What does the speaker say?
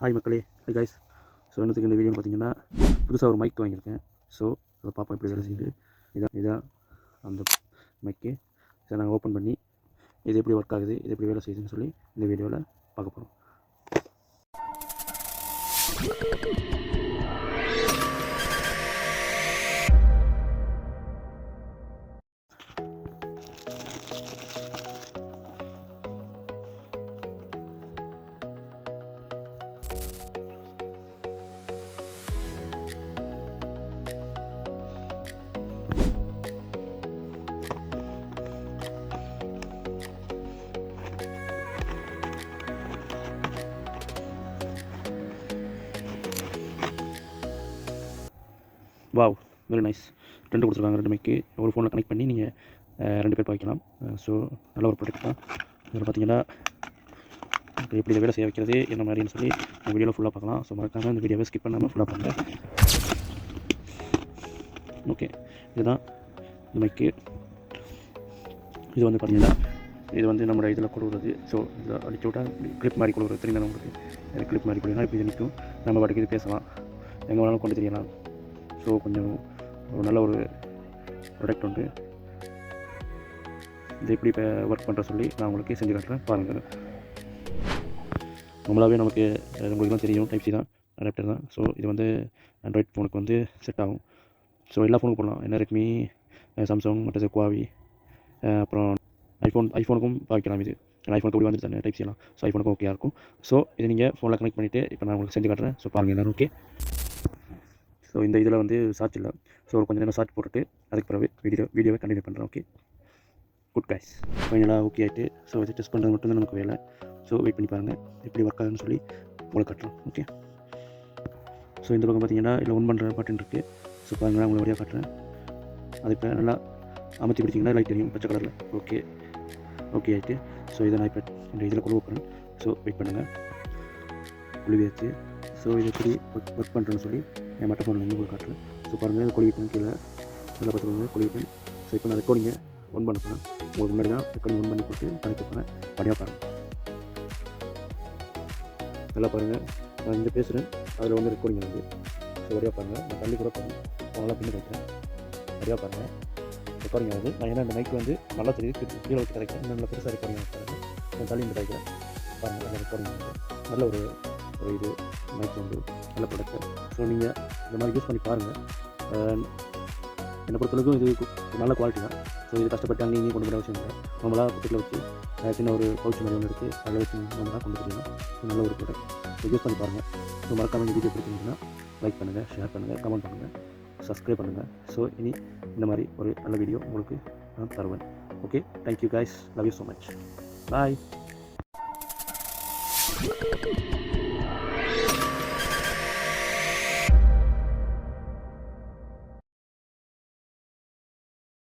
Hi மக்களே, hi guys. So என்னத்துக்கு இந்த வீடியோன்னு பார்த்தீங்கன்னா, புதுசாக ஒரு மைக் வாங்கியிருக்கேன். ஸோ அதை பார்ப்போம் எப்படி வேலை செய்யுது. இதான் அந்த மைக்கு. இதை நாங்கள் ஓப்பன் பண்ணி இது எப்படி ஒர்க் ஆகுது, இது எப்படி வேலை செய்யுதுன்னு சொல்லி இந்த வீடியோவில் பார்க்க போகிறோம். Wow, very nice. ரெண்டு கொடுத்துருக்காங்க. ரெண்டு மைக்கு ஒரு ஃபோனில் கனெக்ட் பண்ணி நீங்கள் ரெண்டு பேர் வைக்கலாம். ஸோ நல்ல ஒரு ப்ராடக்ட் தான். இதில் பார்த்தீங்கன்னா எப்படி இதை வேலை செய்ய வைக்கிறது என்ன மாதிரின்னு சொல்லி இந்த வீடியோவில் ஃபுல்லாக பார்க்கலாம். ஸோ மறக்காமல் இந்த வீடியோவை ஸ்கிப் பண்ணாமல் ஃபுல்லாக பண்ணுங்கள். ஓகே, இதுதான் இந்த மைக்கு. இது வந்து பார்த்தீங்கன்னா இது வந்து நம்ம இதில் கொடுக்குறது. ஸோ இதை அடிச்சு விட்டால் கிளிப் மாதிரி கொடுக்குறது தெரியும் உங்களுக்கு. கிளிப் மாதிரி கொடுக்குன்னா இப்போ இது நிற்கும். நம்ம பாட்டுக்கு இது பேசலாம், எங்கே வேணாலும் கொண்டு தெரியலாம். ஸோ கொஞ்சம் ஒரு நல்ல ஒரு ப்ராடக்ட் உண்டு. இது எப்படி இப்போ ஒர்க் பண்ணுற சொல்லி நான் உங்களுக்கு செஞ்சு காட்டுறேன், பாருங்கள். நம்மளாவே நமக்கு உங்களுக்குலாம் தெரியும், டைப் சி தான், அடாப்டர் தான். ஸோ இது வந்து ஆண்ட்ராய்ட் ஃபோனுக்கு வந்து செட் ஆகும். ஸோ எல்லா ஃபோனுக்கும் போடலாம். என்ன ரெட்மி, சாம்சங், மற்றது குவாவி, அப்புறம் ஐஃபோனுக்கும் வைக்கலாம். இது ஐஃபோனுக்கு அப்படி வந்துட்டு தானே டைப் செய்யலாம். ஸோ ஐஃபோனுக்கும் ஓகேயா இருக்கும். ஸோ இதை நீங்கள் ஃபோனில் கனெக்ட் பண்ணிவிட்டு இப்போ நான் உங்களுக்கு செஞ்சு காட்டுறேன். ஸோ பாருங்கள் எல்லோரும். ஓகே, ஸோ இந்த இதில் வந்து சார்ஜ் இல்லை. ஸோ ஒரு கொஞ்சம் நேரம் சார்ஜ் போட்டுட்டு அதுக்கு பிறகு வீடியோவை கண்டினியூ பண்ணுறேன். Okay, good guys. ஃபைனலாக ஓகே ஆகிட்டு. ஸோ வச்சு டெஸ்ட் பண்ணுறது மட்டும்தான் நமக்கு வேலை. ஸோ வெயிட் பண்ணி பாருங்கள் எப்படி ஒர்க் ஆகுதுன்னு சொல்லி உங்களுக்கு காட்டுறோம். ஓகே, ஸோ இந்த பக்கம் பார்த்தீங்கன்னா இதில் ஒன் பண்ணுற பட்டன் இருக்குது. ஸோ பாருங்கள், உங்களை வழியாக காட்டுறேன். அது இப்போ நல்லா அமர்த்தி பிடிச்சிங்கன்னா லைட் தெரியும் பச்சை கலரில். ஓகே ஆகிட்டு. ஸோ இதை நான் இப்போ இந்த இதில் கொண்டு வைப்பேன். ஸோ வெயிட் பண்ணுங்கள், குழுவியாச்சு. ஸோ இது எப்படி ஒர்க் பண்ணுறேன்னு சொல்லி என் மற்ற ஃபோனில் வந்து உங்களுக்கு காட்டுறேன். ஸோ பாருங்கள், இது கொழுவிப்பேன் கீழே நல்லா பார்த்துக்கோங்க, கொழுவிப்பேன். ஸோ இப்போ நான் ரெக்கார்டிங்கை ஒன் பண்ண போகிறேன். உங்களுக்கு முன்னாடி தான் ரெக்கார்டிங் ஒன் பண்ணி போட்டு கனெக்ட் பண்ணேன். படியாக பாருங்கள், நல்லா பாருங்கள். நான் இங்கே பேசுகிறேன், அதில் வந்து ரெக்கார்டிங் வந்து. ஸோ வழியாக பாருங்கள், நான் தள்ளி கூட பாருங்கள், நல்லா பின்னு வைக்கிறேன். வழியாக பாருங்கள், ரெக்கார்டிங் ஆகுது. நான் ஏன்னா இந்த மைக் வந்து நல்லா தெரியுது, கீழே வச்சு கிடைக்கிறேன். இன்னும் நல்லா பெருசாக ரெக்கார்டிங் ஆகுது. நான் தள்ளி இந்த கிடைக்கிறேன் பாருங்கள், நல்லா ரெக்கார்டிங் ஆகுது. நல்ல ஒரு இது மைக் வந்து நல்ல ப்ராடக்ட்டு. ஸோ நீங்கள் இந்த மாதிரி யூஸ் பண்ணி பாருங்கள். என்னை பொறுத்தளவுக்கும் இது நல்ல குவாலிட்டி தான். ஸோ இது கஷ்டப்பட்டு அங்கேயும் இங்கேயும் கொண்டு போகிற அவசியம் இல்லை. நம்மளாக பக்கத்தில் வச்சு சின்ன ஒரு பவுச் மாதிரி ஒன்று இருக்குது, அதில் வச்சு நம்மளாக கொண்டு போகலாம். ஸோ நல்ல ஒரு ப்ராடக்ட். ஸோ யூஸ் பண்ணி பாருங்கள். ஸோ மறக்காமல் இந்த வீடியோ பிடிச்சிருந்தீங்கன்னா லைக் பண்ணுங்கள், ஷேர் பண்ணுங்கள், கமெண்ட் பண்ணுங்கள், சப்ஸ்கிரைப் பண்ணுங்கள். ஸோ இனி இந்த மாதிரி ஒரு நல்ல வீடியோ உங்களுக்கு நான் தருவேன். Okay, thank you guys, love you so much, bye.